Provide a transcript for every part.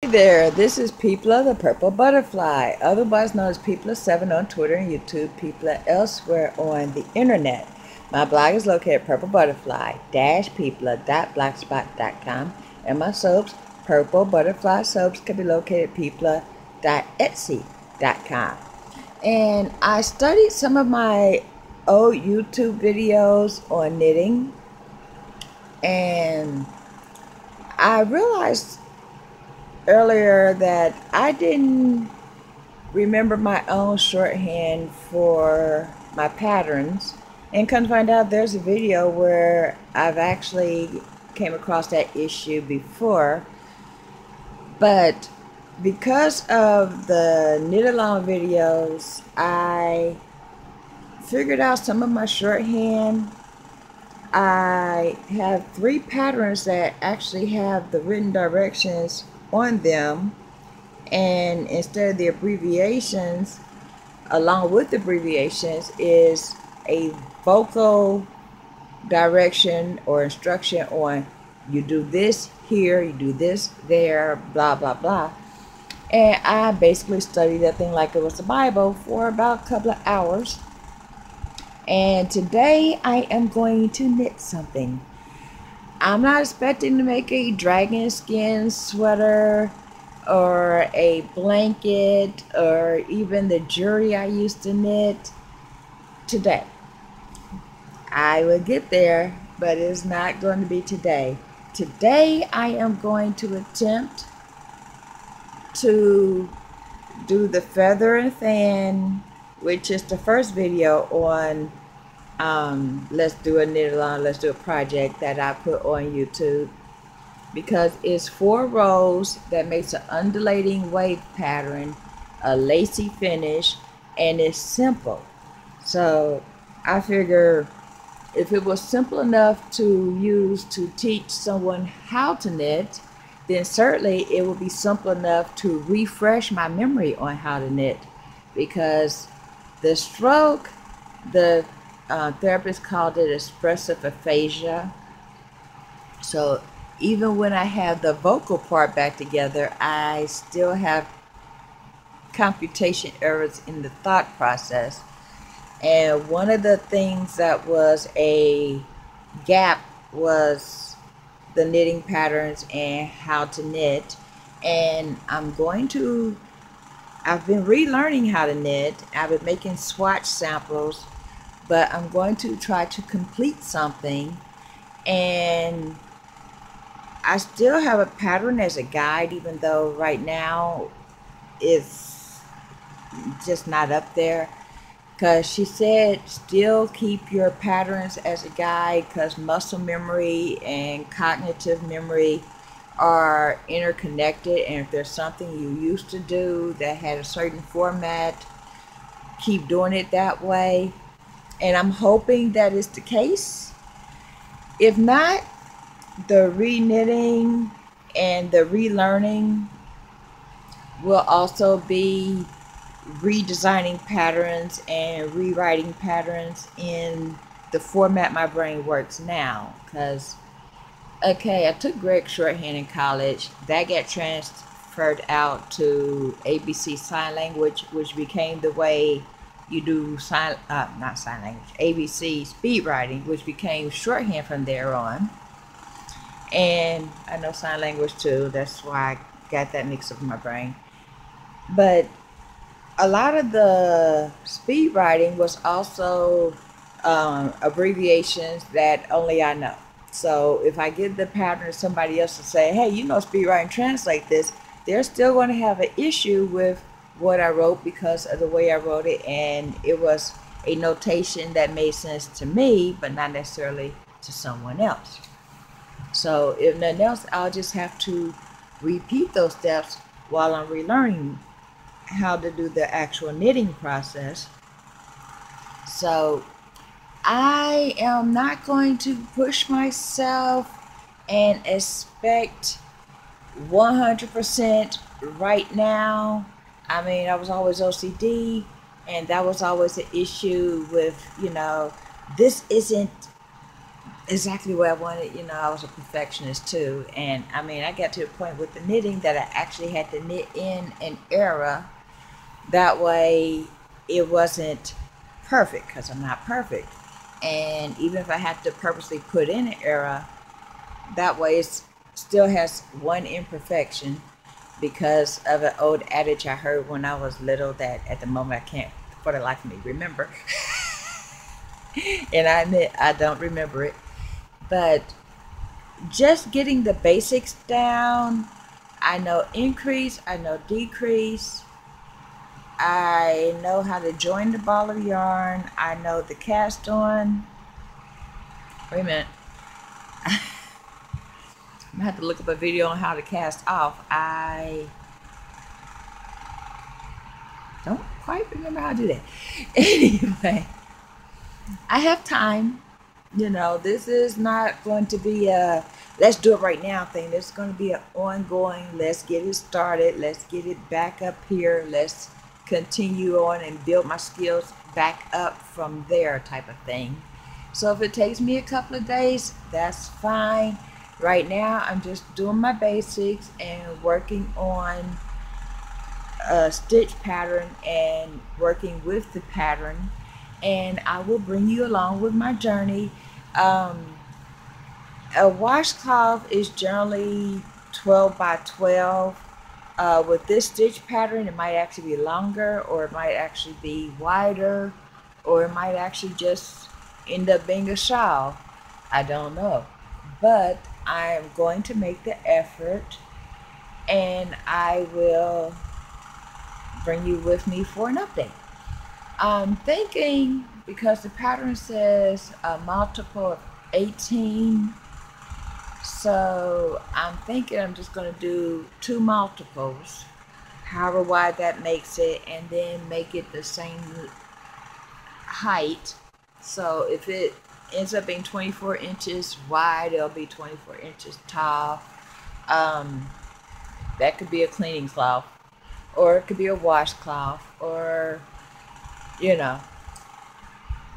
Hey there, this is People the Purple Butterfly, otherwise known as People7 on Twitter and YouTube, People elsewhere on the internet. My blog is located at purplebutterfly-people.blogspot.com, and my soaps, Purple Butterfly Soaps, can be located at people.etsy.com. And I studied some of my old YouTube videos on knitting, and I realized earlier that I didn't remember my own shorthand for my patterns, and come to find out there's a video where I've actually came across that issue before. But because of the knit along videos, I figured out some of my shorthand. I have 3 patterns that actually have the written directions on them, and instead of the abbreviations, along with the abbreviations is a vocal direction or instruction on you do this here, you do this there, blah blah blah. And I basically studied that thing like it was the Bible for about a couple of hours. And today I am going to knit something. I'm not expecting to make a dragon skin sweater or a blanket or even the jewelry I used to knit today. I will get there, but it's not going to be today. Today I am going to attempt to do the feather and fan, which is the first video on let's do a knit along, let's do a project that I put on YouTube, because it's 4 rows that makes an undulating wave pattern, a lacy finish, and it's simple. So I figure if it was simple enough to use to teach someone how to knit, then certainly it would be simple enough to refresh my memory on how to knit, because the stroke, the therapist called it expressive aphasia. So even when I have the vocal part back together, I still have computation errors in the thought process. And one of the things that was a gap was the knitting patterns and how to knit. And I've been relearning how to knit. I've been making swatch samples, but I'm going to try to complete something. And I still have a pattern as a guide, even though right now it's just not up there, because she said still keep your patterns as a guide, because muscle memory and cognitive memory are interconnected, and if there's something you used to do that had a certain format, keep doing it that way. And I'm hoping that is the case. If not, the re-knitting and the relearning will also be redesigning patterns and rewriting patterns in the format my brain works now. Because, okay, I took Greek shorthand in college. That got transferred out to ABC Sign Language, which became the way you do not sign language, ABC speed writing, which became shorthand from there on. And I know sign language too, that's why I got that mixed up in my brain. But a lot of the speed writing was also abbreviations that only I know. So if I give the pattern to somebody else to say, hey, you know speed writing, translate this, they're still going to have an issue with what I wrote because of the way I wrote it, and it was a notation that made sense to me but not necessarily to someone else. So if nothing else, I'll just have to repeat those steps while I'm relearning how to do the actual knitting process. So I am not going to push myself and expect 100% right now. I mean, I was always OCD, and that was always an issue with, this isn't exactly what I wanted. You know, I was a perfectionist too. And I mean, I got to the point with the knitting that I actually had to knit in an error. That way it wasn't perfect because I'm not perfect. And even if I had to purposely put in an error, that way it still has one imperfection because of an old adage I heard when I was little that at the moment I can't for the life of me remember. And I admit I don't remember it. But just getting the basics down, I know increase, I know decrease, I know how to join the ball of yarn, I know the cast on. Wait a minute. I'm gonna have to look up a video on how to cast off. I don't quite remember how to do that. Anyway, I have time. You know, this is not going to be a let's do it right now thing. This is going to be an ongoing, let's get it started, let's get it back up here, let's continue on and build my skills back up from there type of thing. So if it takes me a couple of days, that's fine. Right now, I'm just doing my basics and working on a stitch pattern and working with the pattern, and I will bring you along with my journey. Um, a washcloth is generally 12 by 12. With this stitch pattern, it might actually be longer, or it might actually be wider, or it might actually just end up being a shawl. I don't know. But I'm going to make the effort, and I will bring you with me for an update. I'm thinking, because the pattern says a multiple of 18, so I'm thinking I'm just going to do 2 multiples, however wide that makes it, and then make it the same height. So if it ends up being 24 inches wide, it'll be 24 inches tall. That could be a cleaning cloth, or it could be a washcloth, or, you know,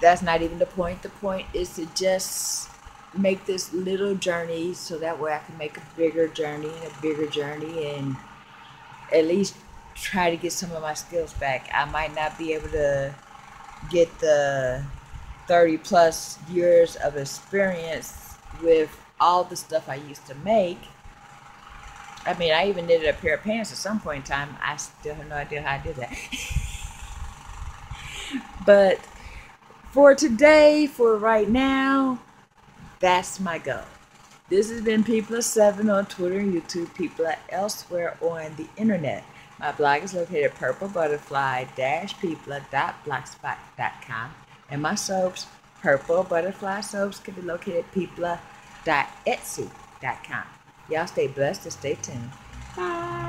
that's not even the point. The point is to just make this little journey so that way I can make a bigger journey and a bigger journey, and at least try to get some of my skills back. I might not be able to get the 30 plus years of experience with all the stuff I used to make. I mean, I even knitted a pair of pants at some point in time. I still have no idea how I did that. But for today, for right now, that's my goal. This has been People7 on Twitter and YouTube, People elsewhere on the internet. My blog is located at purplebutterfly-people.blogspot.com, and my soaps, Purple Butterfly Soaps, can be located at people.etsy.com. Y'all stay blessed and stay tuned. Bye.